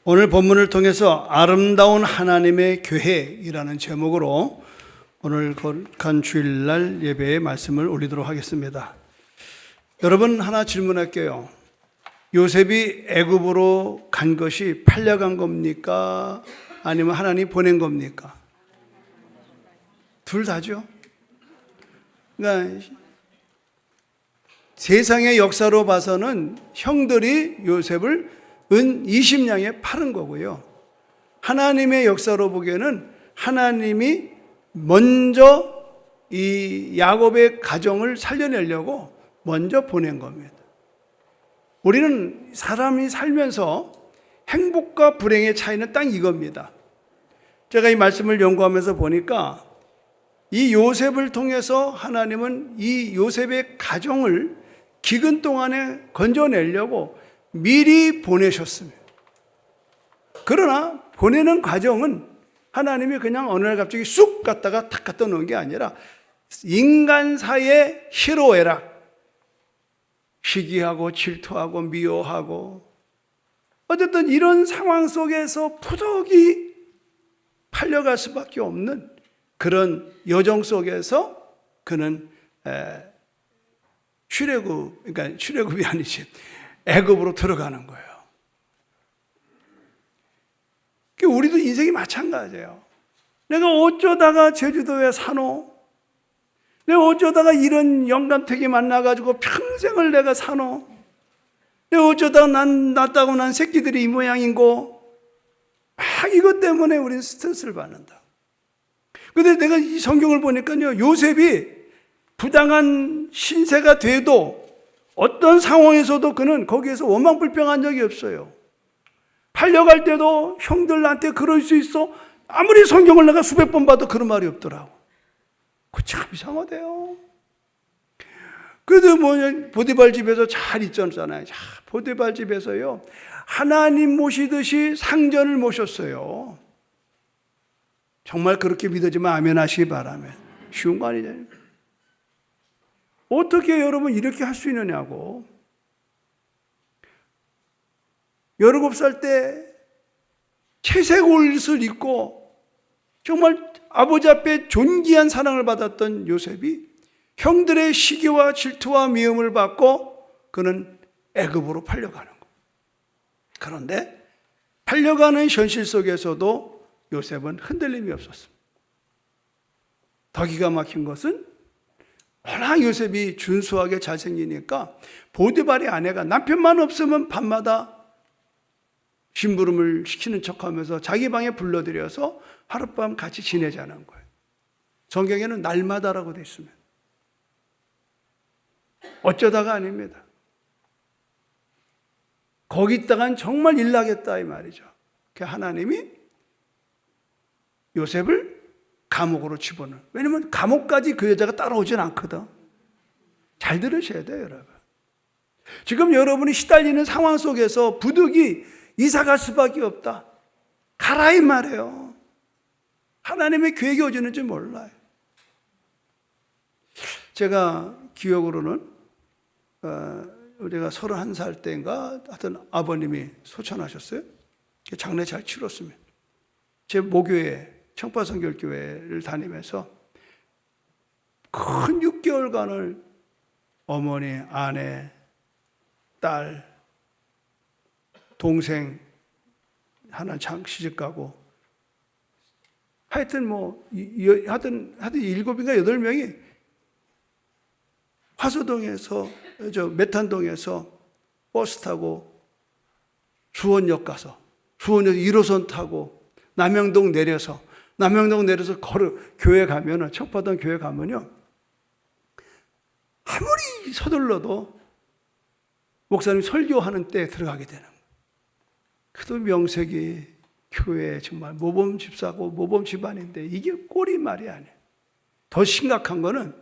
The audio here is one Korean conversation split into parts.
오늘 본문을 통해서 아름다운 하나님의 교회이라는 제목으로 오늘 거룩한 주일날 예배의 말씀을 올리도록 하겠습니다. 여러분, 하나 질문할게요. 요셉이 애굽으로 간 것이 팔려간 겁니까? 아니면 하나님 보낸 겁니까? 둘 다죠. 그러니까 세상의 역사로 봐서는 형들이 요셉을 은 20냥에 파는 거고요. 하나님의 역사로 보기에는 하나님이 먼저 이 야곱의 가정을 살려내려고 먼저 보낸 겁니다. 우리는 사람이 살면서 행복과 불행의 차이는 딱 이겁니다. 제가 이 말씀을 연구하면서 보니까 이 요셉을 통해서 하나님은 이 요셉의 가정을 기근 동안에 건져내려고 미리 보내셨습니다. 그러나 보내는 과정은 하나님이 그냥 어느 날 갑자기 쑥 갔다가 탁 갖다 놓은 게 아니라 인간사의 희로애락, 시기하고 질투하고 미워하고 어쨌든 이런 상황 속에서 푸석이 팔려갈 수밖에 없는 그런 여정 속에서 그는 그러니까 출애굽이 아니지 애굽으로 들어가는 거예요. 우리도 인생이 마찬가지예요. 내가 어쩌다가 제주도에 사노? 내가 어쩌다가 이런 영감택이 만나가지고 평생을 내가 사노? 내가 어쩌다가 낳았다고 난 새끼들이 이 모양인고? 이것 때문에 우리는 스트레스를 받는다. 근데 내가 이 성경을 보니까요, 요셉이 부당한 신세가 돼도 어떤 상황에서도 그는 거기에서 원망불평한 적이 없어요. 팔려갈 때도 형들한테 그럴 수 있어? 아무리 성경을 내가 수백 번 봐도 그런 말이 없더라고. 그거 참 이상하대요. 그래도 보디발 집에서 잘 있잖아요. 보디발 집에서요, 하나님 모시듯이 상전을 모셨어요. 정말 그렇게 믿어지면 아멘 하시기 바라면. 쉬운 거 아니잖아요. 어떻게 여러분 이렇게 할 수 있느냐고. 17살 때 채색 옷을 입고 정말 아버지 앞에 존귀한 사랑을 받았던 요셉이 형들의 시기와 질투와 미움을 받고 그는 애굽으로 팔려가는 거. 그런데 팔려가는 현실 속에서도 요셉은 흔들림이 없었습니다. 더 기가 막힌 것은 워낙 요셉이 준수하게 잘생기니까 보디발의 아내가 남편만 없으면 밤마다 심부름을 시키는 척하면서 자기 방에 불러들여서 하룻밤 같이 지내자는 거예요. 성경에는 날마다라고 되어 있습니다. 어쩌다가 아닙니다. 거기 있다간 정말 일 나겠다 이 말이죠. 하나님이 요셉을 감옥으로 집어넣어요. 왜냐하면 감옥까지 그 여자가 따라오진 않거든. 잘 들으셔야 돼요, 여러분. 지금 여러분이 시달리는 상황 속에서 부득이 이사갈 수밖에 없다. 가라 이 말이에요. 하나님의 계획이 어쩌는지 몰라요. 제가 기억으로는 우리가 31살 때인가 하여튼 아버님이 소천하셨어요. 장례 잘 치렀습니다. 제 모교회 청파성결교회를 다니면서 큰 6개월간을 어머니, 아내, 딸, 동생 하나 시집가고 하여튼 하여튼 7인가 8명이 화서동에서 메탄동에서 버스 타고 수원역 가서 수원역 1호선 타고 남영동 내려서 교회 가면은, 청파동 교회 가면요, 아무리 서둘러도 목사님 설교하는 때에 들어가게 되는 거예요. 그래도 명색이 교회 정말 모범 집사고 모범 집안인데 이게 꼴이 말이 아니에요. 더 심각한 거는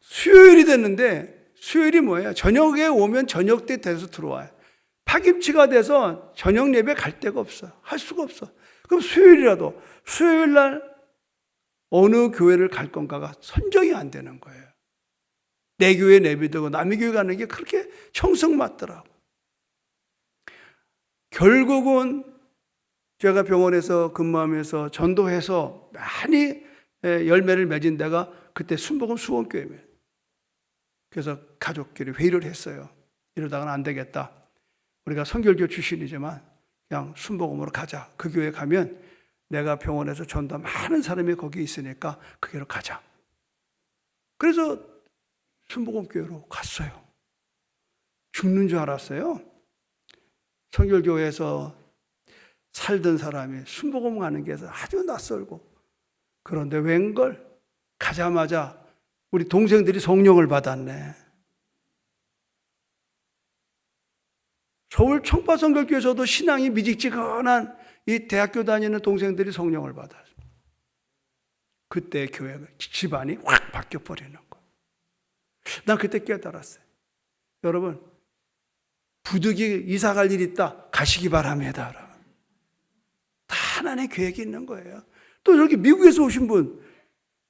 수요일이 됐는데, 수요일이 뭐예요? 저녁에 오면 저녁 때 돼서 들어와요. 파김치가 돼서 저녁 예배 갈 데가 없어요. 할 수가 없어. 그럼 수요일이라도 수요일 날 어느 교회를 갈 건가가 선정이 안 되는 거예요. 내 교회 내비두고 남의 교회 가는 게 그렇게 청승 맞더라고. 결국은 제가 병원에서 근무하면서 전도해서 많이 열매를 맺은 데가 그때 순복음 수원교회입니다. 그래서 가족끼리 회의를 했어요. 이러다가는 안 되겠다. 우리가 선결교 출신이지만 그냥 순복음으로 가자. 그 교회 가면 내가 병원에서 전도 많은 사람이 거기 있으니까 그 교회로 가자. 그래서 순복음교회로 갔어요. 죽는 줄 알았어요. 선결교회에서 살던 사람이 순복음 가는 게 아주 낯설고, 그런데 웬걸 가자마자 우리 동생들이 성령을 받았네. 서울 청파선결교에서도 신앙이 미직지근한 이 대학교 다니는 동생들이 성령을 받았어요. 그때 교회가 집안이 확 바뀌어 버리는 거예요. 난 그때 깨달았어요. 여러분, 부득이 이사 갈 일 있다 가시기 바랍니다. 다 하나님의 계획이 있는 거예요. 또 여기 미국에서 오신 분,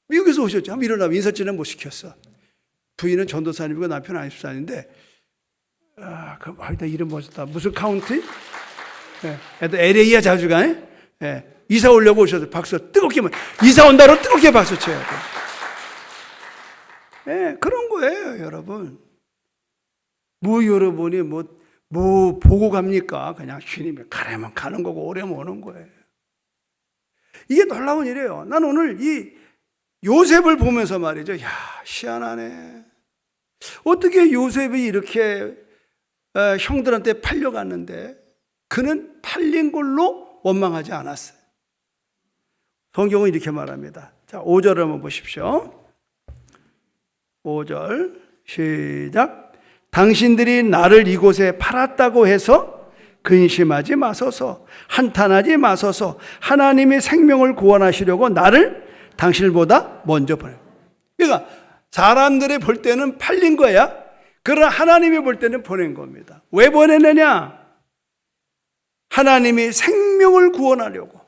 미국에서 오셨죠. 한번 일어나면 인사치는 못 시켰어. 부인은 전도사님이고 남편은 안수사인데, 그 이름 멋있다. 무슨 카운티? LA야 자주 가. 이사 오려고 오셔서 박수 뜨겁게, 이사 온다로 뜨겁게 박수 쳐야 돼. 그런 거예요, 여러분. 여러분이 뭐 보고 갑니까? 그냥 주님이 가려면 가는 거고 오려면 오는 거예요. 이게 놀라운 일이에요. 난 오늘 이 요셉을 보면서 말이죠. 희한하네. 어떻게 요셉이 이렇게 형들한테 팔려갔는데 그는 팔린 걸로 원망하지 않았어요. 성경은 이렇게 말합니다. 자, 5절을 한번 보십시오. 5절 시작. 당신들이 나를 이곳에 팔았다고 해서 근심하지 마소서, 한탄하지 마소서. 하나님이 생명을 구원하시려고 나를 당신보다 먼저 보내요. 그러니까 사람들이 볼 때는 팔린 거야. 그러나 하나님이 볼 때는 보낸 겁니다. 왜 보내느냐? 하나님이 생명을 구원하려고.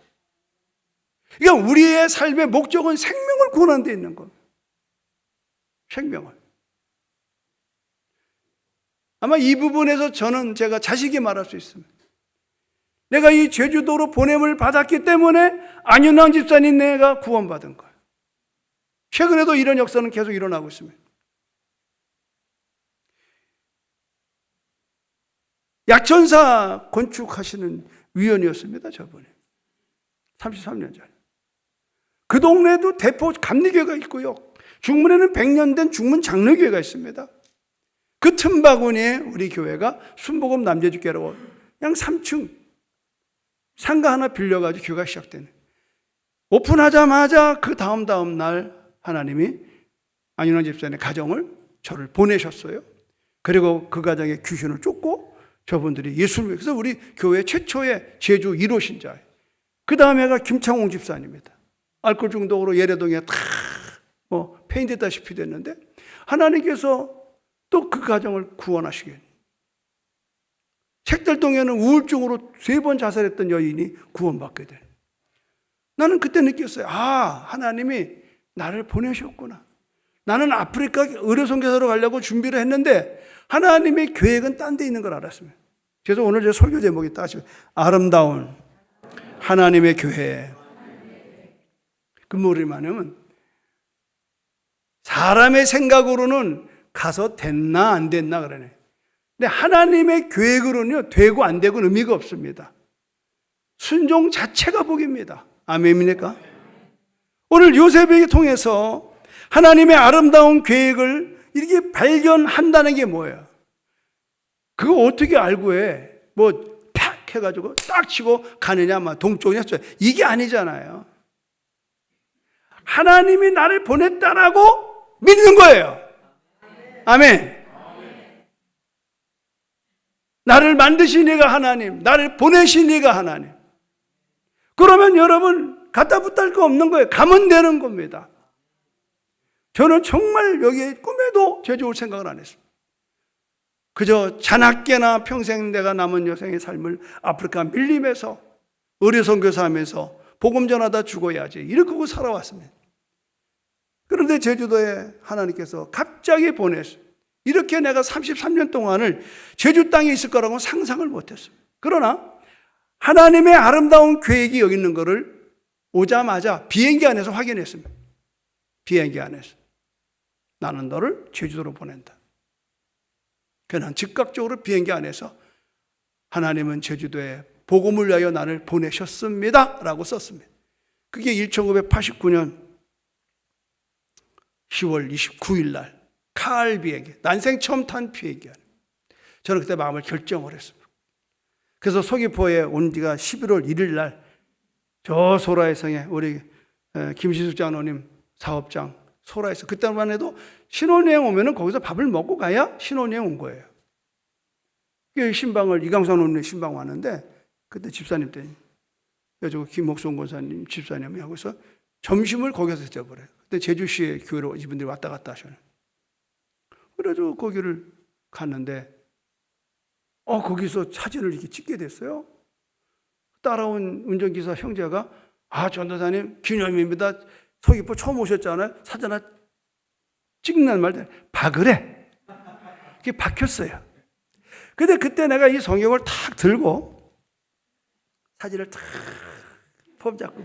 그러니까 우리의 삶의 목적은 생명을 구원하는 데 있는 겁니다. 생명을. 아마 이 부분에서 제가 자식이 말할 수 있습니다. 내가 이 제주도로 보냄을 받았기 때문에 안윤왕 집사님 내가 구원받은 거예요. 최근에도 이런 역사는 계속 일어나고 있습니다. 약천사 건축하시는 위원이었습니다, 저분이. 33년 전에. 그 동네에도 대포 감리교회가 있고요. 중문에는 100년 된 중문 장로교회가 있습니다. 그 틈바구니에 우리 교회가 순복음 남재주교회라고 그냥 3층 상가 하나 빌려가지고 교회가 시작되는. 오픈하자마자 그 다음 날 하나님이 안윤환 집사님의 가정을 저를 보내셨어요. 그리고 그 가정에 귀신을 쫓고 저분들이 예수를, 그래서 우리 교회 최초의 제주 1호 신자예요. 그 다음에가 김창홍 집사님입니다. 알코올 중독으로 예래동에 다 페인됐다시피 됐는데 하나님께서 또 그 가정을 구원하시게. 책달동에는 우울증으로 3번 자살했던 여인이 구원받게 돼. 나는 그때 느꼈어요. 하나님이 나를 보내셨구나. 나는 아프리카 의료선교사로 가려고 준비를 했는데 하나님의 계획은 딴 데 있는 걸 알았습니다. 그래서 오늘 제 설교 제목이 딱 아름다운 하나님의 교회. 그 뭐냐면 사람의 생각으로는 가서 됐나 안 됐나 그러네. 근데 하나님의 계획으로는요, 되고 안 되고는 의미가 없습니다. 순종 자체가 복입니다. 아멘입니까? 오늘 요셉에게 통해서 하나님의 아름다운 계획을 이렇게 발견한다는 게 뭐예요? 그거 어떻게 알고 해? 팍 해가지고 딱 치고 가느냐, 동쪽이냐, 이게 아니잖아요. 하나님이 나를 보냈다라고 믿는 거예요. 아멘. 나를 만드신 이가 하나님, 나를 보내신 이가 하나님. 그러면 여러분 갖다 붙을 거 없는 거예요. 가면 되는 겁니다. 저는 정말 여기에 꿈에도 제주 올 생각을 안 했습니다. 그저 자나깨나 평생 내가 남은 여생의 삶을 아프리카 밀림에서 의료선교사하면서 복음 전하다 죽어야지 이렇게 하고 살아왔습니다. 그런데 제주도에 하나님께서 갑자기 보내서 이렇게 내가 33년 동안을 제주 땅에 있을 거라고는 상상을 못했어요. 그러나 하나님의 아름다운 계획이 여기 있는 것을 오자마자 비행기 안에서 확인했습니다. 비행기 안에서. 나는 너를 제주도로 보낸다. 그는 즉각적으로 비행기 안에서 하나님은 제주도에 복음을 위하여 나를 보내셨습니다 라고 썼습니다. 그게 1989년 10월 29일 날 카알 비행기, 난생 처음 탄 비행기 안에 저는 그때 마음을 결정을 했습니다. 그래서 서귀포에 온 지가 11월 1일 날 저 소라의 성에 우리 김시숙 장로님 사업장 소라에서, 그때만 해도 신혼여행 오면은 거기서 밥을 먹고 가야 신혼여행 온 거예요. 신방을 이강선 원내 신방 왔는데 그때 집사님 때 여자 김목성 권사님 집사님이 하고서 점심을 거기서 드셔버려요. 그때 제주시에 교회로 이분들이 왔다 갔다 하셔요. 그래서 거기를 갔는데 거기서 사진을 이렇게 찍게 됐어요. 따라온 운전기사 형제가 전도사님 기념입니다. 서귀포 처음 오셨잖아요. 사진 하나 찍는 말 박으래. 그게 박혔어요. 근데 그때 내가 이 성경을 탁 들고 사진을 탁 폼 잡고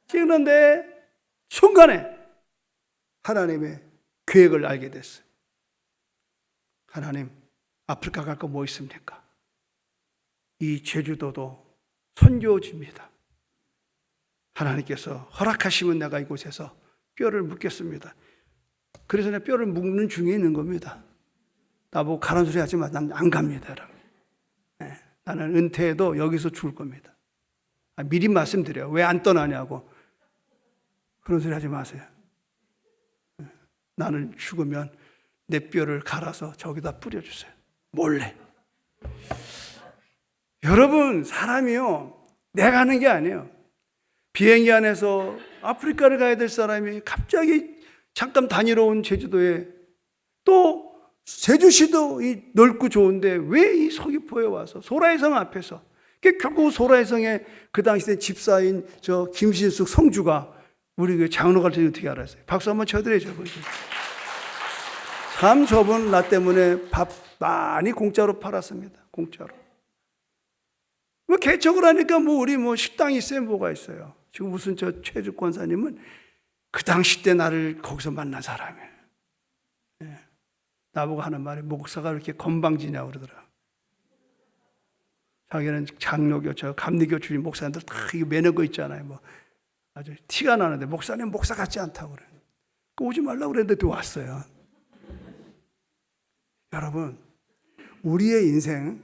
찍는데 순간에 하나님의 계획을 알게 됐어요. 하나님, 아프리카 갈 거 뭐 있습니까? 이 제주도도 선교지입니다. 하나님께서 허락하시면 내가 이곳에서 뼈를 묻겠습니다. 그래서 내가 뼈를 묻는 중에 있는 겁니다. 나보고 가란 소리 하지 마. 난 안 갑니다. 네, 나는 은퇴해도 여기서 죽을 겁니다. 미리 말씀드려요. 왜 안 떠나냐고. 그런 소리 하지 마세요. 나는 죽으면 내 뼈를 갈아서 저기다 뿌려주세요. 몰래. 여러분, 사람이요, 내가 하는 게 아니에요. 비행기 안에서 아프리카를 가야 될 사람이 갑자기 잠깐 다니러 온 제주도에, 또 제주시도 이 넓고 좋은데 왜 이 서귀포에 와서 소라의 성 앞에서, 결국 소라의 성에 그 당시에 집사인 저 김신숙 성주가 우리 교회 장로가 될 줄 어떻게 알았어요? 박수 한번 쳐드려야죠. 참 저분 나 때문에 밥 많이 공짜로 팔았습니다. 공짜로. 뭐 개척을 하니까 우리 식당이 있어요, 뭐가 있어요. 지금 무슨 저 최주 권사님은 그 당시 때 나를 거기서 만난 사람이에요. 네. 나보고 하는 말이 목사가 이렇게 건방지냐고 그러더라. 자기는 장로교, 저 감리교 주임 목사님들 다 이거 매는 거 있잖아요. 아주 티가 나는데 목사님 목사 같지 않다고 그래. 오지 말라고 그랬는데 또 왔어요. 여러분, 우리의 인생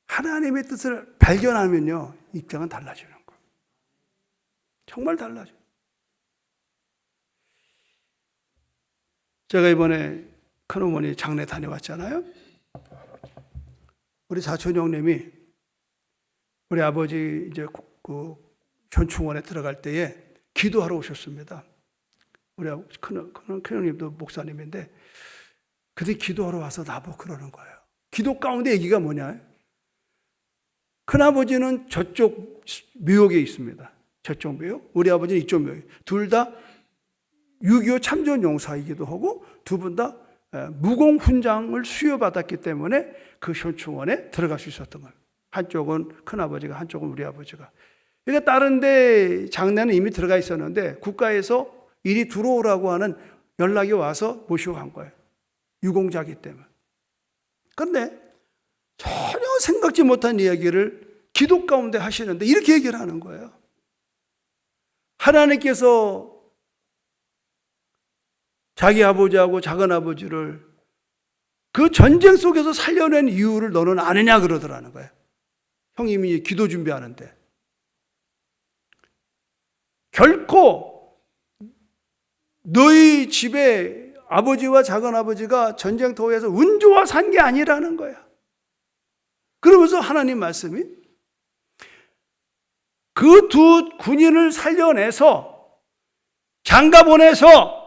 하나님의 뜻을 발견하면요, 입장은 달라지는 거예요. 정말 달라져요. 제가 이번에 큰어머니 장례 다녀왔잖아요. 우리 사촌 형님이 우리 아버지 이제 그 현충원에 들어갈 때에 기도하러 오셨습니다. 우리 큰 형님도 목사님인데 그때 기도하러 와서 나보고 그러는 거예요. 기도 가운데 얘기가 뭐냐? 큰아버지는 저쪽 묘역에 있습니다. 저쪽 묘역. 우리 아버지는 이쪽 묘역. 둘 다 6.25 참전 용사이기도 하고 두 분 다 무공 훈장을 수여받았기 때문에 그 현충원에 들어갈 수 있었던 거예요. 한쪽은 큰아버지가, 한쪽은 우리 아버지가. 그러니까 다른 데 장례는 이미 들어가 있었는데 국가에서 이리 들어오라고 하는 연락이 와서 모시고 간 거예요. 유공자이기 때문에. 그런데 전혀 생각지 못한 이야기를 기도 가운데 하시는데 이렇게 얘기를 하는 거예요. 하나님께서 자기 아버지하고 작은 아버지를 그 전쟁 속에서 살려낸 이유를 너는 아느냐 그러더라는 거예요. 형님이 기도 준비하는데. 결코 너희 집에 아버지와 작은 아버지가 전쟁터에서 운 좋아 산 게 아니라는 거야. 그러면서 하나님 말씀이 그 두 군인을 살려내서 장가 보내서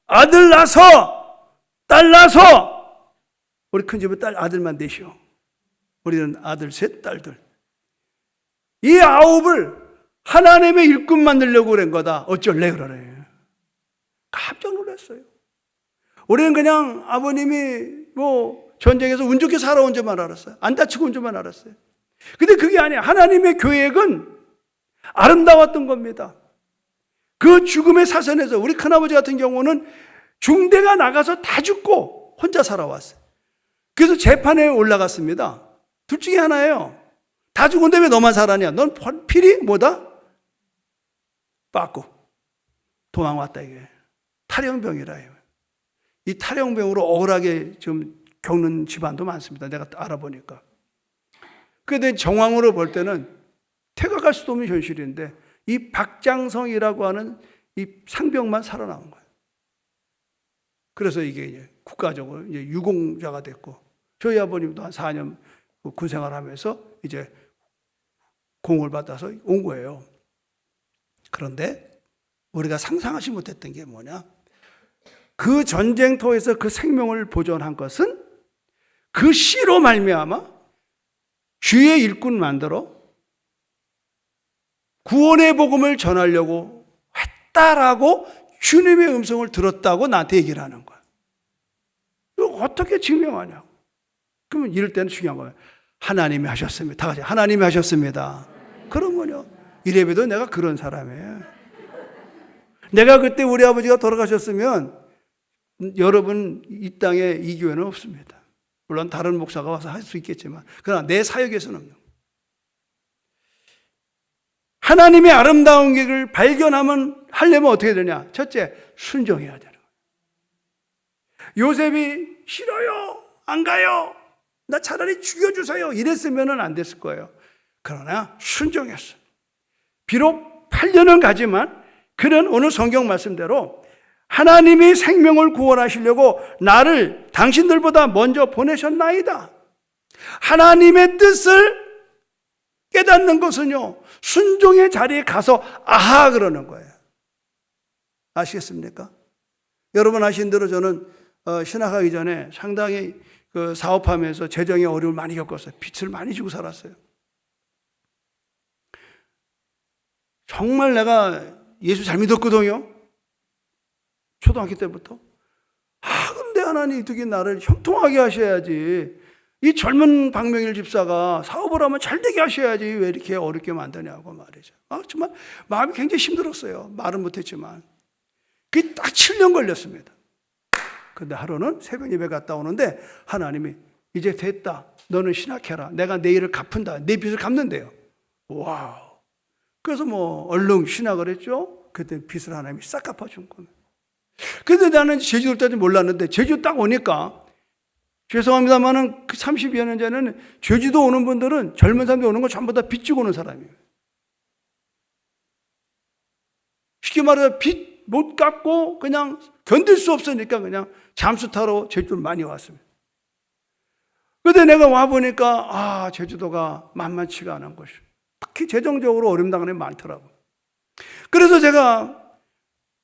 아들 낳아서 딸 낳아서, 우리 큰 집은 딸 아들만 넷이요. 우리는 아들 셋, 딸들. 이 9을 하나님의 일꾼 만들려고 그런 거다. 어쩔래 그러네. 깜짝 놀랐어요. 우리는 그냥 아버님이 전쟁에서 운 좋게 살아온 줄만 알았어요. 안 다치고 온 줄만 알았어요. 근데 그게 아니야. 하나님의 계획은 아름다웠던 겁니다. 그 죽음의 사선에서 우리 큰아버지 같은 경우는 중대가 나가서 다 죽고 혼자 살아왔어요. 그래서 재판에 올라갔습니다. 둘 중에 하나예요. 다 죽은데 왜 너만 살았냐? 넌 필히 뭐다? 빠꾸. 도망왔다 이게. 탈영병이라 해요. 이 탈영병으로 억울하게 좀 겪는 집안도 많습니다. 내가 알아보니까. 그런데 정황으로 볼 때는 태각할 수도 없는 현실인데 이 박장성이라고 하는 이 상병만 살아남은 거예요. 그래서 이게 이제 국가적으로 이제 유공자가 됐고 저희 아버님도 한 4년 군 생활하면서 이제 공을 받아서 온 거예요. 그런데 우리가 상상하지 못했던 게 뭐냐? 그 전쟁터에서 그 생명을 보존한 것은 그 시로 말미암아 주의 일꾼 만들어 구원의 복음을 전하려고 했다라고 주님의 음성을 들었다고 나한테 얘기를 하는 거야. 이거 어떻게 증명하냐고. 그러면 이럴 때는 중요한 거예요. 하나님이 하셨습니다. 다 같이 하나님이 하셨습니다. 그러면요. 이래봬도 내가 그런 사람이에요. 내가 그때 우리 아버지가 돌아가셨으면 여러분 이 땅에 이 교회는 없습니다. 물론 다른 목사가 와서 할 수 있겠지만 그러나 내 사역에서는 없는 거예요. 하나님의 아름다운 길을 하려면 어떻게 되냐? 첫째, 순종해야 되는 거예요. 요셉이 싫어요. 안 가요. 나 차라리 죽여주세요. 이랬으면 안 됐을 거예요. 그러나 순종했어요. 비록 8년은 가지만 그는 오늘 성경 말씀대로 하나님이 생명을 구원하시려고 나를 당신들보다 먼저 보내셨나이다. 하나님의 뜻을 깨닫는 것은요, 순종의 자리에 가서 아하 그러는 거예요. 아시겠습니까? 여러분 아신 대로 저는 신학하기 전에 상당히 그 사업하면서 재정의 어려움을 많이 겪었어요. 빚을 많이 지고 살았어요. 정말 내가 예수 잘 믿었거든요. 초등학교 때부터. 근데 하나님 어떻게 나를 형통하게 하셔야지. 이 젊은 박명일 집사가 사업을 하면 잘 되게 하셔야지 왜 이렇게 어렵게 만드냐고 말이죠. 정말 마음이 굉장히 힘들었어요. 말은 못했지만. 그게 딱 7년 걸렸습니다. 근데 하루는 새벽 예배 갔다 오는데 하나님이 이제 됐다. 너는 신학해라. 내가 내 일을 갚은다. 내 빚을 갚는데요. 와우. 그래서 얼른 신학을 했죠. 그때 빚을 하나님이 싹 갚아준 겁니다. 근데 나는 제주도 올 때는 몰랐는데 제주 딱 오니까 죄송합니다만은 그 30여 년 전에는 제주도 오는 분들은 젊은 사람들 오는 거 전부 다 빚 지고 오는 사람이에요. 쉽게 말해서 빚 못 갚고 그냥 견딜 수 없으니까 그냥 잠수 타러 제주도를 많이 왔습니다. 그런데 내가 와보니까 제주도가 만만치가 않은 것이에요. 특히 재정적으로 어려움 당하는 게 많더라고요. 그래서 제가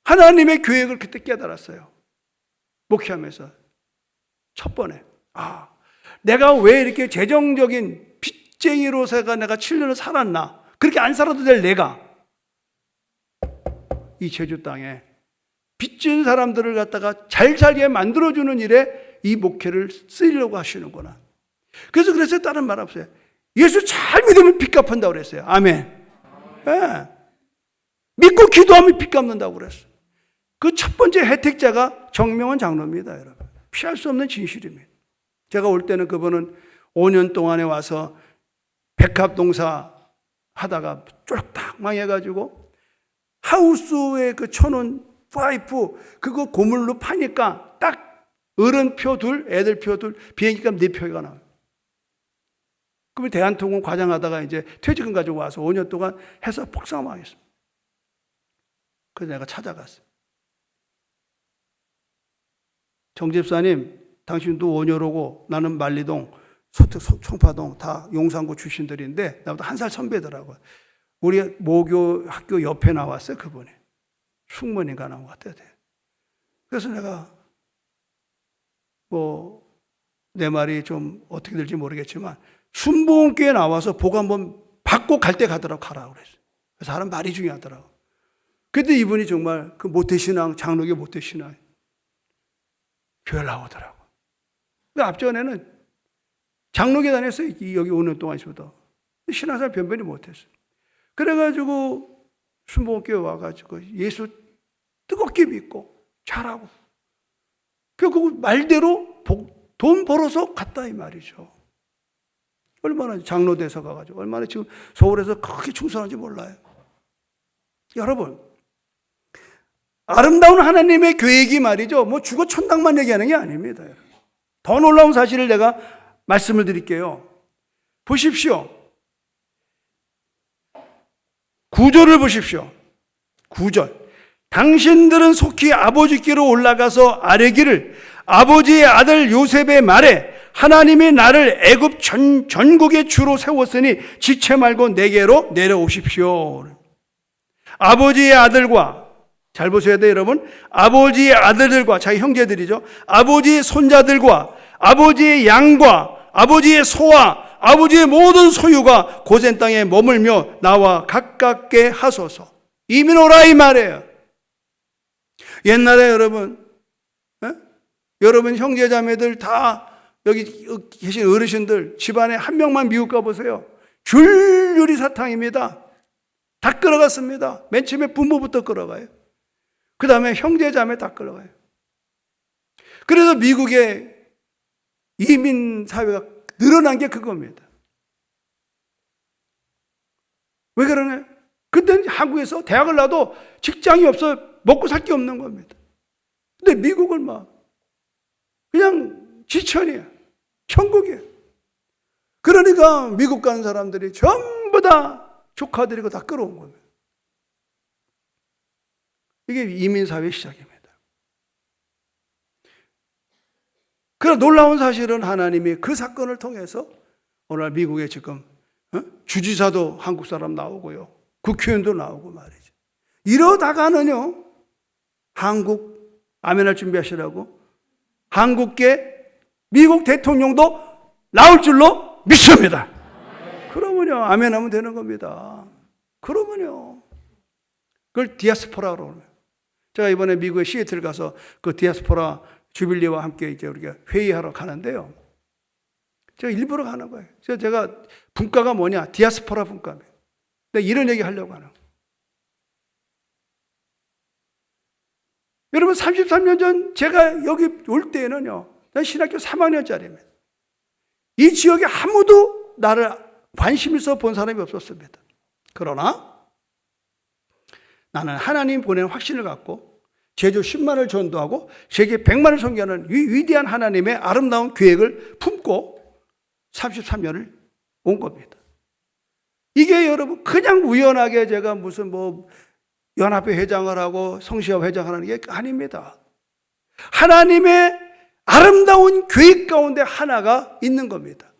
하나님의 계획을 그때 깨달았어요. 목회하면서. 첫 번에. 내가 왜 이렇게 재정적인 빚쟁이로서가 내가 7년을 살았나. 그렇게 안 살아도 될 내가 이 제주 땅에 빚진 사람들을 갖다가 잘 살게 만들어주는 일에 이 목회를 쓰려고 하시는구나. 그래서 다른 말 없어요. 예수 잘 믿으면 빚 갚는다고 그랬어요. 아멘. 네. 믿고 기도하면 빚 갚는다고 그랬어요. 그 첫 번째 혜택자가 정명원 장로입니다, 여러분. 피할 수 없는 진실입니다. 제가 올 때는 그분은 5년 동안에 와서 백합농사 하다가 쫄딱 망해가지고 하우스에 그 쳐놓은 파이프 그거 고물로 파니까 딱 어른표 둘, 애들표 둘, 비행기값 4표가 나와요. 그러면 대한통운 과장하다가 이제 퇴직금 가지고 와서 5년 동안 해서 폭삭망했습니다. 그래서 내가 찾아갔어요. 정 집사님, 당신도 원효로고 나는 만리동, 청파동 다 용산구 출신들인데 나보다 1살 선배더라고요. 우리 모교 학교 옆에 나왔어요, 그분이. 숙문인가 나온 것 같아요. 그래서 내가 내 말이 좀 어떻게 될지 모르겠지만 순복음교회 나와서 복 한번 받고 갈 때 가라고 그랬어요. 그래서 사람 말이 중요하더라고. 그때 이분이 정말 그 모태신앙, 장로교 모태신앙 교회 나오더라고. 그 앞전에는 장로교 다녔어요. 여기 5년 동안 있어도. 신앙생활 변변히 못했어요. 그래가지고 순복음교회 와가지고 예수 뜨겁게 믿고 잘하고 결국 말대로 돈 벌어서 갔다 이 말이죠. 얼마나 장로돼서 가가지고 얼마나 지금 서울에서 크게 충성하는지 몰라요. 여러분, 아름다운 하나님의 계획이 말이죠. 뭐 죽어 천당만 얘기하는 게 아닙니다. 더 놀라운 사실을 내가 말씀을 드릴게요. 보십시오. 9절을 보십시오. 9절. 당신들은 속히 아버지께로 올라가서 아뢰기를 아버지의 아들 요셉의 말에 하나님이 나를 애굽 전국의 주로 세웠으니 지체 말고 내게로 내려오십시오. 아버지의 아들과, 잘 보셔야 돼요 여러분, 아버지의 아들들과, 자기 형제들이죠, 아버지의 손자들과 아버지의 양과 아버지의 소와 아버지의 모든 소유가 고센 땅에 머물며 나와 가깝게 하소서. 이민 오라 이 말이에요. 옛날에 여러분, 여러분 형제자매들 다 여기 계신 어르신들 집안에 한 명만 미국 가보세요. 줄줄이 사탕입니다. 다 끌어갔습니다. 맨 처음에 부모부터 끌어가요. 그 다음에 형제자매 다 끌어가요. 그래서 미국의 이민 사회가 늘어난 게 그겁니다. 왜 그러냐? 그때는 한국에서 대학을 나도 직장이 없어 먹고 살 게 없는 겁니다. 근데 미국은 막 그냥 지천이야. 천국이야. 그러니까 미국 가는 사람들이 전부 다 조카들이고 다 끌어온 겁니다. 이게 이민사회 시작입니다. 그러나 놀라운 사실은 하나님이 그 사건을 통해서 오늘 미국에 지금 주지사도 한국 사람 나오고요. 국회의원도 나오고 말이죠. 이러다가는요, 한국, 아멘할 준비하시라고, 한국계 미국 대통령도 나올 줄로 믿습니다. 그러면요, 아멘하면 되는 겁니다. 그러면요, 그걸 디아스포라로 그러면. 제가 이번에 미국의 시애틀 가서 그 디아스포라 주빌리와 함께 이제 우리가 회의하러 가는데요. 제가 일부러 가는 거예요. 그래서 제가 분과가 뭐냐? 디아스포라 분과입니다. 근데 이런 얘기 하려고 하는 거예요. 여러분, 33년 전 제가 여기 올 때에는요, 난 신학교 3학년짜리입니다. 이 지역에 아무도 나를 관심 있어 본 사람이 없었습니다. 그러나 나는 하나님 보내는 확신을 갖고 제주 10만을 전도하고 세계 100만을 선교하는 위대한 하나님의 아름다운 계획을 품고 33년을 온 겁니다. 이게 여러분 그냥 우연하게 제가 무슨 뭐 연합회 회장을 하고 성시협 회장을 하는 게 아닙니다. 하나님의 아름다운 계획 가운데 하나가 있는 겁니다.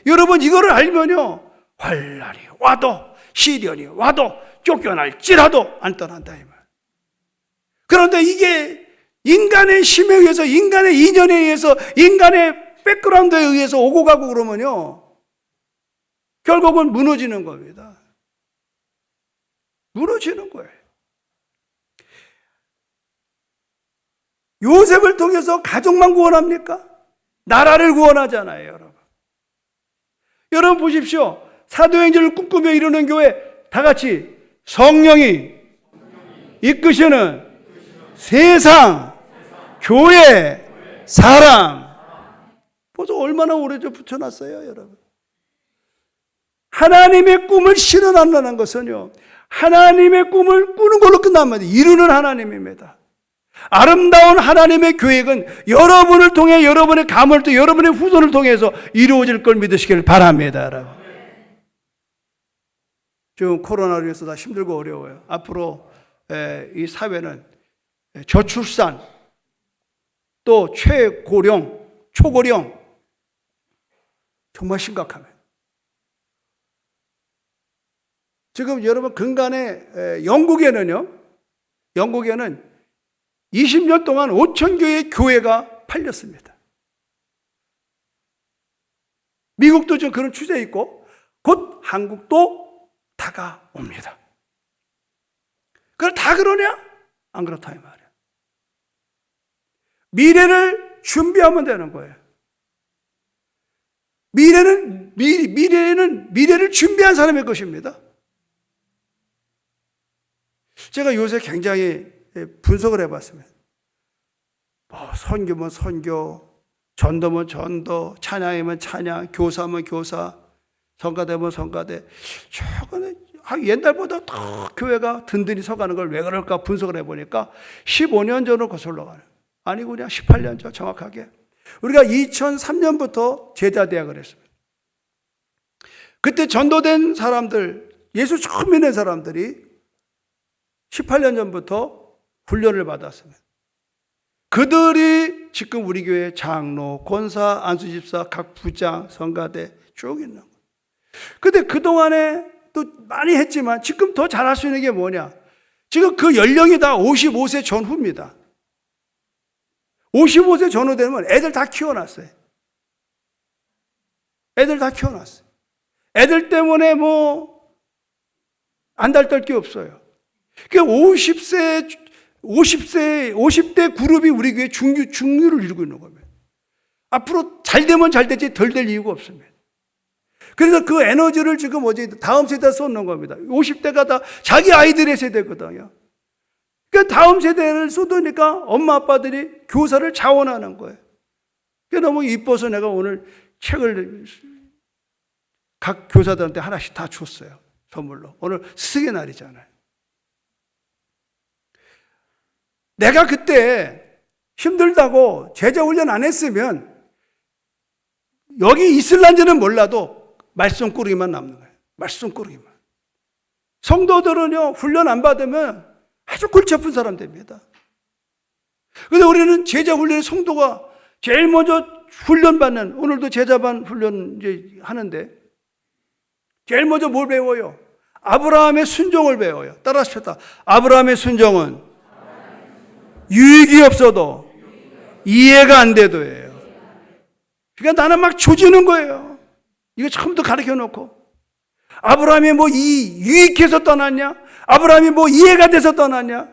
여러분 이거를 알면요, 환난이 와도 시련이 와도 쫓겨날지라도 안 떠난다 이 말. 그런데 이게 인간의 힘에 의해서, 인간의 인연에 의해서, 인간의 백그라운드에 의해서 오고 가고 그러면요, 결국은 무너지는 겁니다. 무너지는 거예요. 요셉을 통해서 가족만 구원합니까? 나라를 구원하잖아요, 여러분. 여러분 보십시오. 사도행전을 꿈꾸며 이루는 교회 다 같이 성령이 이끄시는 세상, 교회, 사람. 벌써 얼마나 오래전 붙여놨어요, 여러분. 하나님의 꿈을 실현한다는 것은요, 하나님의 꿈을 꾸는 걸로 끝나면 이루는 하나님입니다. 아름다운 하나님의 계획은 여러분을 통해, 여러분의 가문을 통해, 여러분의 후손을 통해서 이루어질 걸 믿으시길 바랍니다, 여러분. 지금 코로나로 인해서 다 힘들고 어려워요. 앞으로 이 사회는 저출산, 또 최고령, 초고령, 정말 심각합니다. 지금 여러분 근간에 영국에는 20년 동안 5천 개의 교회가 팔렸습니다. 미국도 지금 그런 추세 있고 곧 한국도 다가옵니다. 그걸 다 그러냐? 안 그렇다 이 말이야. 미래를 준비하면 되는 거예요. 미래를 준비한 사람의 것입니다. 제가 요새 굉장히 분석을 해봤습니다. 선교면 선교, 전도면 전도, 찬양이면 찬양, 교사면 교사, 성가대면 성가대. 최근에 옛날보다 더 교회가 든든히 서가는 걸 왜 그럴까 분석을 해보니까 15년 전으로 거슬러 가는. 아니고 그냥 18년 전 정확하게. 우리가 2003년부터 제자대학을 했습니다. 그때 전도된 사람들, 예수 처음 믿는 사람들이 18년 전부터 훈련을 받았습니다. 그들이 지금 우리 교회 장로, 권사, 안수집사, 각 부장, 성가대 쭉 있는 거예요. 근데 그동안에 또 많이 했지만 지금 더 잘할 수 있는 게 뭐냐? 지금 그 연령이 다 55세 전후입니다. 55세 전후 되면 애들 다 키워놨어요. 애들 다 키워놨어요. 애들 때문에 안달떨 게 없어요. 그러니까 50대 그룹이 우리 교회 중류를 이루고 있는 겁니다. 앞으로 잘 되면 잘 되지 덜 될 이유가 없습니다. 그래서 그 에너지를 지금 다음 세대에 쏟는 겁니다. 50대가 다 자기 아이들의 세대거든요. 그러니까 다음 세대를 쏟으니까 엄마 아빠들이 교사를 자원하는 거예요. 그게 너무 이뻐서 내가 오늘 책을 각 교사들한테 하나씩 다 줬어요. 선물로. 오늘 스승의 날이잖아요. 내가 그때 힘들다고 제자 훈련 안 했으면 여기 있을란지는 몰라도 말씀꾸러기만 남는 거예요. 말씀꾸러기만. 성도들은요, 훈련 안 받으면 아주 골치 아픈 사람 됩니다. 그런데 우리는 제자 훈련의 성도가 제일 먼저 훈련받는, 오늘도 제자반 훈련 이제 하는데, 제일 먼저 뭘 배워요? 아브라함의 순종을 배워요. 따라하십시다. 아브라함의 순종은 유익이 없어도 이해가 안 돼도예요. 그러니까 나는 막 조지는 거예요. 이거 처음부터 가르쳐 놓고. 아브라함이 유익해서 떠났냐? 아브라함이 이해가 돼서 떠났냐?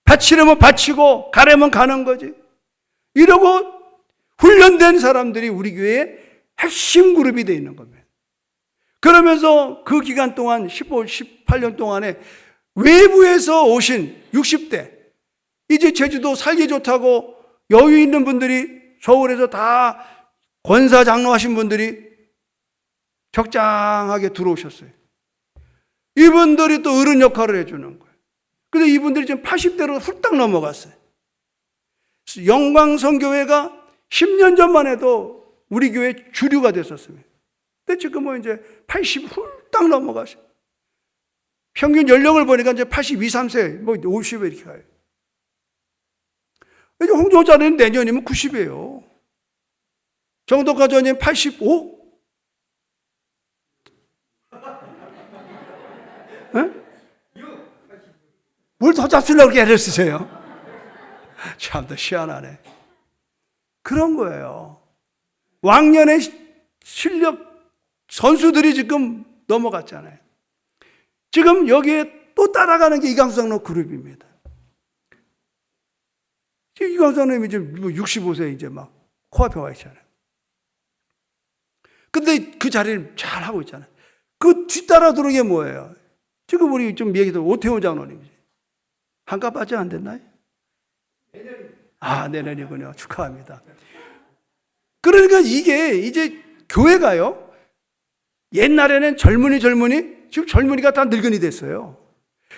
바치려면 바치고 가려면 가는 거지. 이러고 훈련된 사람들이 우리 교회의 핵심 그룹이 되어 있는 겁니다. 그러면서 그 기간 동안 18년 동안에 외부에서 오신 60대, 이제 제주도 살기 좋다고 여유 있는 분들이 서울에서 다 권사 장로 하신 분들이 적장하게 들어오셨어요. 이분들이 또 어른 역할을 해주는 거예요. 근데 이분들이 지금 80대로 훌딱 넘어갔어요. 영광성교회가 10년 전만 해도 우리 교회 주류가 됐었습니다. 근데 지금은 이제 80 훌딱 넘어가셔. 평균 연령을 보니까 이제 82, 3세, 50에 이렇게 가요. 이제 홍조자는 내년이면 90이에요. 정도가전이 85? 뭘 더 잡수려고 그렇게 애를 쓰세요? 참 더 희한하네. 그런 거예요. 왕년의 실력 선수들이 지금 넘어갔잖아요. 지금 여기에 또 따라가는 게 이강수 장로 그룹입니다. 지금 이강수 장로님이 이제 65세 이제 막 코앞에 와 있잖아요. 근데 그 자리를 잘 하고 있잖아요. 그 뒤따라 들어오는 게 뭐예요? 지금 우리 좀 얘기도 오태훈 장로님이지. 한갑 아직 안 됐나요? 내년이군요. 축하합니다. 그러니까 이게 이제 교회가요. 옛날에는 젊은이, 지금 젊은이가 다 늙은이 됐어요.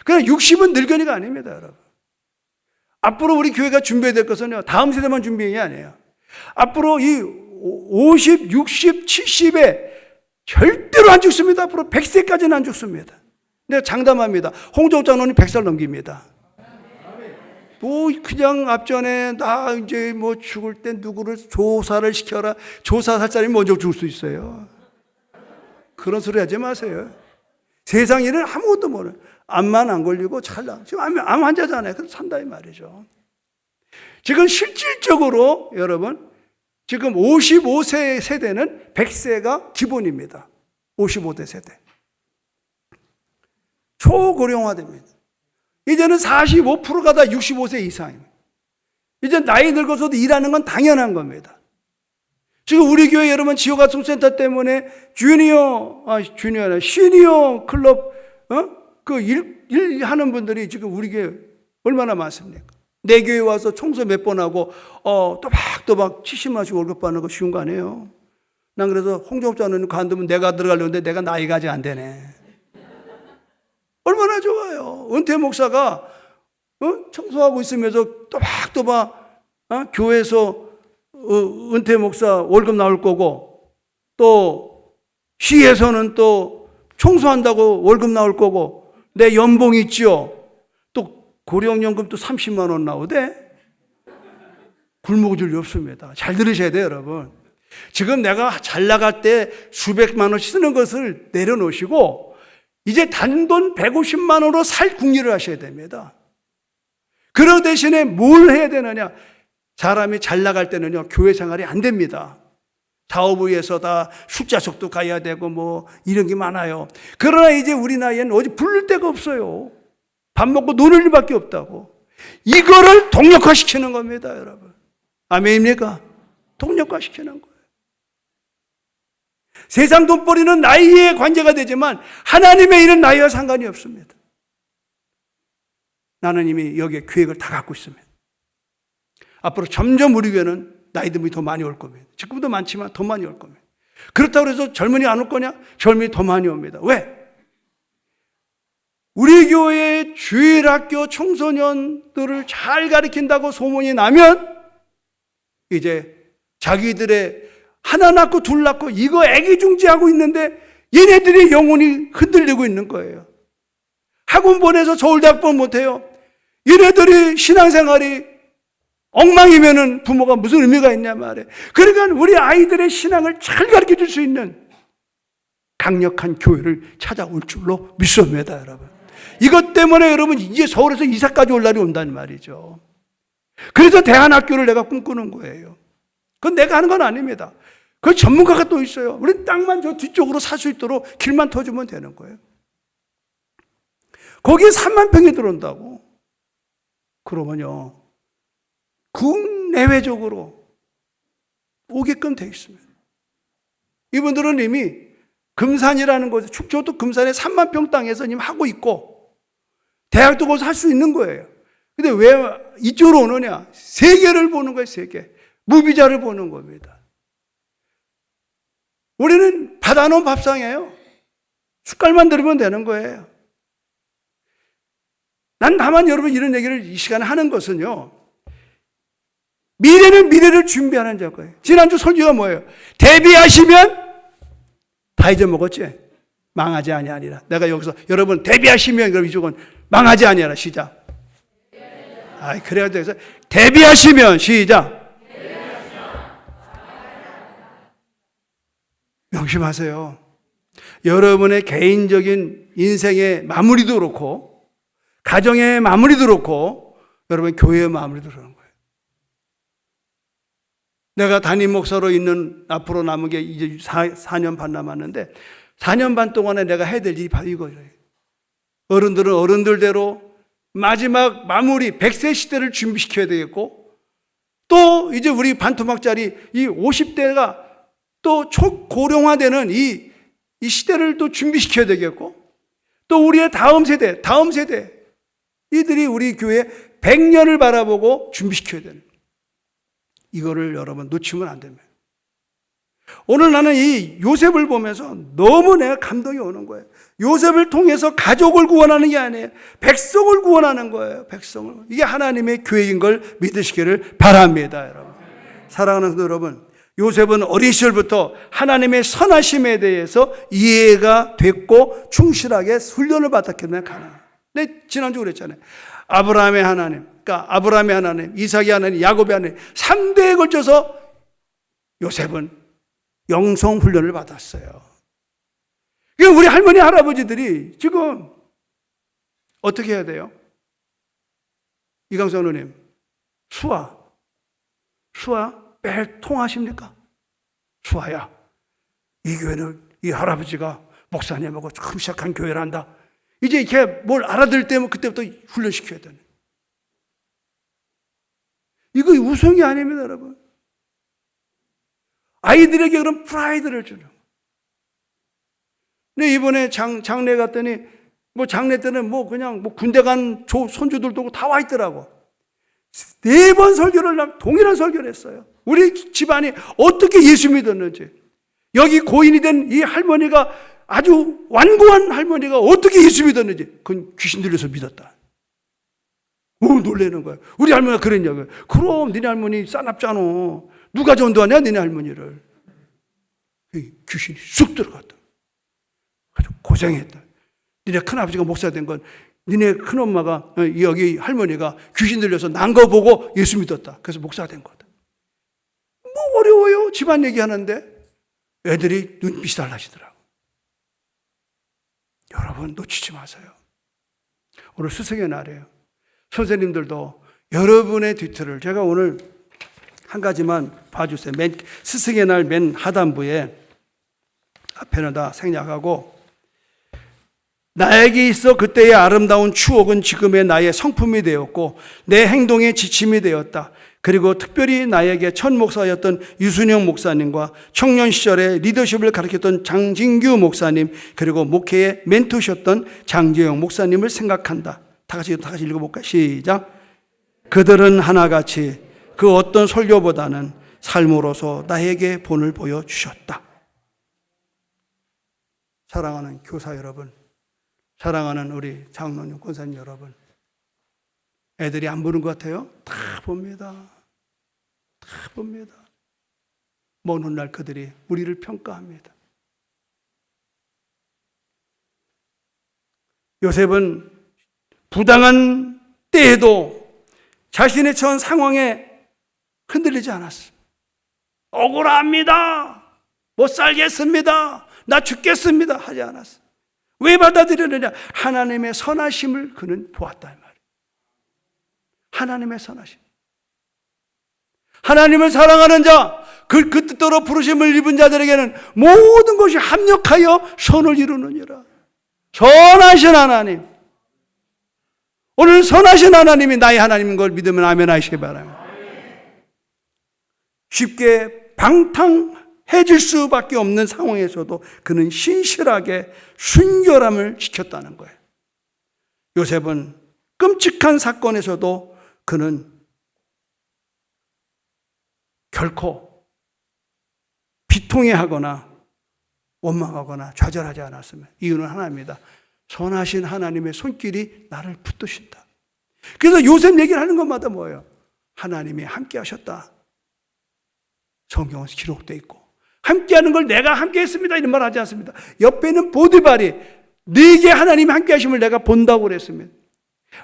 그냥 60은 늙은이가 아닙니다, 여러분. 앞으로 우리 교회가 준비해야 될 것은요, 다음 세대만 준비한 게 아니에요. 앞으로 이 50, 60, 70에 절대로 안 죽습니다. 앞으로 100세까지는 안 죽습니다. 내가 장담합니다. 홍정욱 장로님 100살 넘깁니다. 그냥 앞전에 나 이제 죽을 때 누구를 조사를 시켜라. 조사할 사람이 먼저 죽을 수 있어요. 그런 소리 하지 마세요. 세상 일은 아무것도 모르. 암만 안 걸리고 찰나. 지금 암 환자잖아요. 그래서 산다 이 말이죠. 지금 실질적으로 여러분 지금 55세 세대는 100세가 기본입니다. 55대 세대. 초고령화됩니다. 이제는 45%가 다 65세 이상입니다. 이제 나이 늙어서도 일하는 건 당연한 겁니다. 지금 우리 교회 여러분 지역활동센터 때문에 시니어 클럽, 일 하는 분들이 지금 우리 교회 얼마나 많습니까? 내 교회 와서 청소 몇 번 하고, 또박또박 70만 원씩 월급 받는 거 쉬운 거 아니에요? 난 그래서 홍정자는 관두면 내가 들어가려는데 내가 나이가 아직 안 되네. 얼마나 좋아요. 은퇴 목사가 청소하고 있으면서 또박또박 교회에서 은퇴 목사 월급 나올 거고, 또 시에서는 또 청소한다고 월급 나올 거고, 내 연봉 있지요. 또 고령연금도 30만 원 나오대. 굶어 줄이 없습니다. 잘 들으셔야 돼요, 여러분. 지금 내가 잘 나갈 때 수백만 원씩 쓰는 것을 내려놓으시고 이제 단돈 150만 원으로 살 궁리를 하셔야 됩니다. 그러 대신에 뭘 해야 되느냐? 사람이 잘 나갈 때는요, 교회 생활이 안 됩니다. 사업부에서 다 숫자석도 가야 되고 뭐 이런 게 많아요. 그러나 이제 우리 나이에는 어디 부를 데가 없어요. 밥 먹고 노는 일밖에 없다고. 이거를 동력화시키는 겁니다, 여러분. 아멘입니까? 동력화시키는 거예요. 세상 돈벌이는 나이에 관계가 되지만 하나님의 일은 나이와 상관이 없습니다. 나는 이미 여기에 계획을 다 갖고 있습니다. 앞으로 점점 우리 교회는 나이 든 분이 더 많이 올 겁니다. 지금도 많지만 더 많이 올 겁니다. 그렇다고 해서 젊은이 안 올 거냐? 젊은이 더 많이 옵니다. 왜? 우리 교회의 주일학교 청소년들을 잘 가르친다고 소문이 나면 이제 자기들의 하나 낳고 둘 낳고 이거 애기중지하고 있는데 얘네들이 영혼이 흔들리고 있는 거예요. 학원 보내서 서울대학교 못해요. 얘네들이 신앙생활이 엉망이면은 부모가 무슨 의미가 있냐 말이에요. 그러니까 우리 아이들의 신앙을 잘 가르쳐 줄 수 있는 강력한 교회를 찾아올 줄로 믿습니다, 여러분. 이것 때문에 여러분 이제 서울에서 이사까지 올 날이 온다는 말이죠. 그래서 대안학교를 내가 꿈꾸는 거예요. 그건 내가 하는 건 아닙니다. 그 전문가가 또 있어요. 우리는 땅만 저 뒤쪽으로 살 수 있도록 길만 터주면 되는 거예요. 거기에 3만 평이 들어온다고. 그러면요, 국내외적으로 오게끔 돼 있습니다. 이분들은 이미 금산이라는 곳에, 충청도 금산에 3만 평 땅에서 이미 하고 있고 대학도 거기서 할 수 있는 거예요. 근데 왜 이쪽으로 오느냐? 세계를 보는 거예요, 세계. 무비자를 보는 겁니다. 우리는 받아놓은 밥상이에요. 숟갈만 들으면 되는 거예요. 난 다만 여러분 이런 얘기를 이 시간에 하는 것은요, 미래는 미래를 준비하는 거예요. 지난주 설교가 뭐예요? 대비하시면 다 잊어먹었지? 망하지 아니하리라. 내가 여기서 여러분 대비하시면, 그럼 이쪽은 망하지 아니하라. 시작. 그래야 돼서 대비하시면, 시작. 명심하세요. 여러분의 개인적인 인생의 마무리도 그렇고 가정의 마무리도 그렇고 여러분 교회의 마무리도 그런 거예요. 내가 담임 목사로 있는 앞으로 남은 게 이제 4년 반 남았는데 4년 반 동안에 내가 해야 될 일이 바로 이거예요. 어른들은 어른들대로 마지막 마무리 100세 시대를 준비시켜야 되겠고, 또 이제 우리 반토막짜리 이 50대가 또 초고령화되는 이 시대를 또 준비시켜야 되겠고, 또 우리의 다음 세대 이들이 우리 교회 100년을 바라보고 준비시켜야 되는, 이거를 여러분 놓치면 안 됩니다. 오늘 나는 이 요셉을 보면서 너무 내가 감동이 오는 거예요. 요셉을 통해서 가족을 구원하는 게 아니에요. 백성을 구원하는 거예요. 백성을. 이게 하나님의 계획인 걸 믿으시기를 바랍니다, 여러분. 사랑하는 성도 여러분, 요셉은 어린 시절부터 하나님의 선하심에 대해서 이해가 됐고 충실하게 훈련을 받았기 때문에 가능해요. 근데 지난주 그랬잖아요. 아브라함의 하나님, 그러니까 아브라함의 하나님, 이삭의 하나님, 야곱의 하나님 3대에 걸쳐서 요셉은 영성 훈련을 받았어요. 그러니까 우리 할머니 할아버지들이 지금 어떻게 해야 돼요? 이강성 누님, 수아 매일 통화하십니까? 수아야, 이 교회는 이 할아버지가 목사님하고 처음 시작한 교회란다. 이제 이렇게 뭘 알아들 때면 그때부터 훈련시켜야 되네. 이거 우승이 아닙니다, 여러분. 아이들에게 그런 프라이드를 주는 거예요. 근데 이번에 장례 갔더니 뭐 장례 때는 뭐 그냥 뭐 군대 간 손주들도 다 와 있더라고. 4번 설교를 동일한 설교를 했어요. 우리 집안이 어떻게 예수 믿었는지, 여기 고인이 된 이 할머니가 아주 완고한 할머니가 어떻게 예수 믿었는지, 그건 귀신 들려서 믿었다. 놀라는 거예요. 우리 할머니가 그랬냐고요. 그럼 니네 할머니 싸납잖아. 누가 전도하냐 니네 할머니를. 귀신이 쑥 들어갔다. 아주 고생했다. 니네 큰아버지가 목사 된 건 니네 큰엄마가, 여기 할머니가 귀신 들려서 난 거 보고 예수 믿었다. 그래서 목사 된 거다. 뭐 어려워요. 집안 얘기하는데 애들이 눈빛이 달라지더라고. 여러분 놓치지 마세요. 오늘 스승의 날이에요. 선생님들도 여러분의 뒤틀을, 제가 오늘 한 가지만 봐주세요. 스승의 날 맨 하단부에, 앞에는 다 생략하고, 나에게 있어 그때의 아름다운 추억은 지금의 나의 성품이 되었고 내 행동의 지침이 되었다. 그리고 특별히 나에게 첫 목사였던 유순영 목사님과 청년 시절에 리더십을 가르쳤던 장진규 목사님, 그리고 목회의 멘토셨던 장재영 목사님을 생각한다. 다 같이 읽어볼까요? 시작. 그들은 하나같이 그 어떤 설교보다는 삶으로서 나에게 본을 보여주셨다. 사랑하는 교사 여러분, 사랑하는 우리 장로님, 권사님 여러분, 애들이 안 보는 것 같아요? 다 봅니다. 다 봅니다. 먼 훗날 그들이 우리를 평가합니다. 요셉은 부당한 때에도 자신의 처한 상황에 흔들리지 않았어. 억울합니다. 못 살겠습니다. 나 죽겠습니다. 하지 않았어. 왜 받아들였느냐? 하나님의 선하심을 그는 보았다 이 말이에요. 하나님의 선하심. 하나님을 사랑하는 자, 그 뜻대로 부르심을 입은 자들에게는 모든 것이 합력하여 선을 이루느니라. 선하신 하나님. 오늘 선하신 하나님이 나의 하나님인 걸 믿으면 아멘 하시기 바랍니다. 쉽게 방탕해질 수밖에 없는 상황에서도 그는 신실하게 순결함을 지켰다는 거예요. 요셉은 끔찍한 사건에서도 그는 결코 비통해하거나 원망하거나 좌절하지 않았으면, 이유는 하나입니다. 선하신 하나님의 손길이 나를 붙드신다. 그래서 요셉 얘기를 하는 것마다 뭐예요? 하나님이 함께 하셨다. 성경은 기록되어 있고, 함께하는 걸 내가 함께했습니다 이런 말 하지 않습니다. 옆에 있는 보디발이 네게 하나님이 함께하심을 내가 본다고 그랬습니다.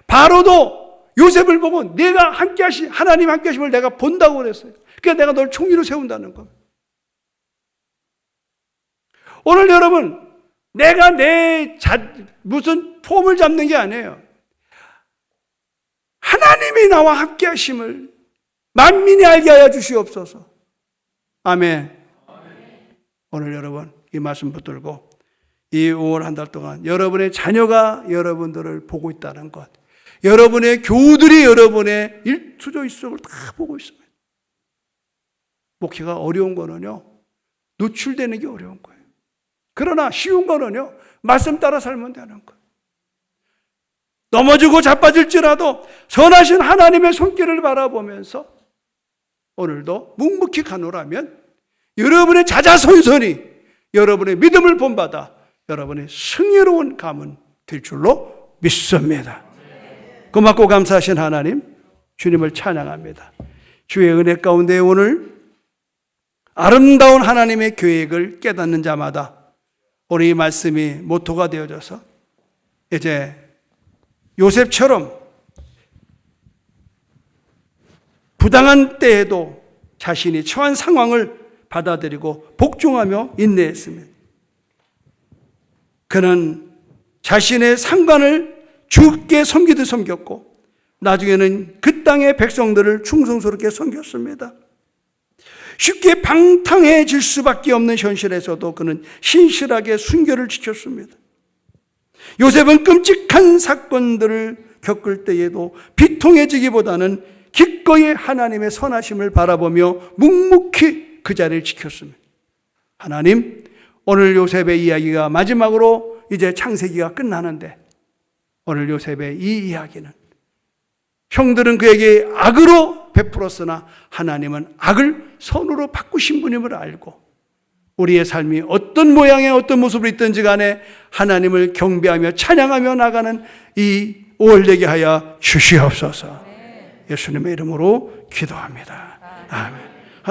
바로도 요셉을 보고 내가 하나님 함께하심을 내가 본다고 그랬어요. 그러니까 내가 널 총리로 세운다는 겁니다. 오늘 여러분, 내가 무슨 폼을 잡는 게 아니에요. 하나님이 나와 함께 하심을 만민이 알게 하여 주시옵소서. 아멘. 오늘 여러분 이 말씀 붙들고 이 5월 한 달 동안 여러분의 자녀가 여러분들을 보고 있다는 것, 여러분의 교우들이 여러분의 일투조 일석을 다 보고 있습니다. 목회가 어려운 거는요, 노출되는 게 어려운 거예요. 그러나 쉬운 거는요, 말씀 따라 살면 되는 거예요. 넘어지고 자빠질지라도 선하신 하나님의 손길을 바라보면서 오늘도 묵묵히 가노라면 여러분의 자자손손이 여러분의 믿음을 본받아 여러분의 승리로운 가문 될 줄로 믿습니다. 고맙고 감사하신 하나님, 주님을 찬양합니다. 주의 은혜 가운데 오늘 아름다운 하나님의 계획을 깨닫는 자마다 오늘 이 말씀이 모토가 되어져서 이제 요셉처럼 부당한 때에도 자신이 처한 상황을 받아들이고 복종하며 인내했습니다. 그는 자신의 상관을 주께 섬기듯 섬겼고 나중에는 그 땅의 백성들을 충성스럽게 섬겼습니다. 쉽게 방탕해질 수밖에 없는 현실에서도 그는 신실하게 순결을 지켰습니다. 요셉은 끔찍한 사건들을 겪을 때에도 비통해지기보다는 기꺼이 하나님의 선하심을 바라보며 묵묵히 그 자리를 지켰습니다. 하나님, 오늘 요셉의 이야기가 마지막으로 이제 창세기가 끝나는데 오늘 요셉의 이 이야기는 형들은 그에게 악으로 베풀었으나 하나님은 악을 선으로 바꾸신 분임을 알고 우리의 삶이 어떤 모양의 어떤 모습으로 있든지 간에 하나님을 경배하며 찬양하며 나가는 이 5월 되게 하여 주시옵소서. 예수님의 이름으로 기도합니다. 아멘.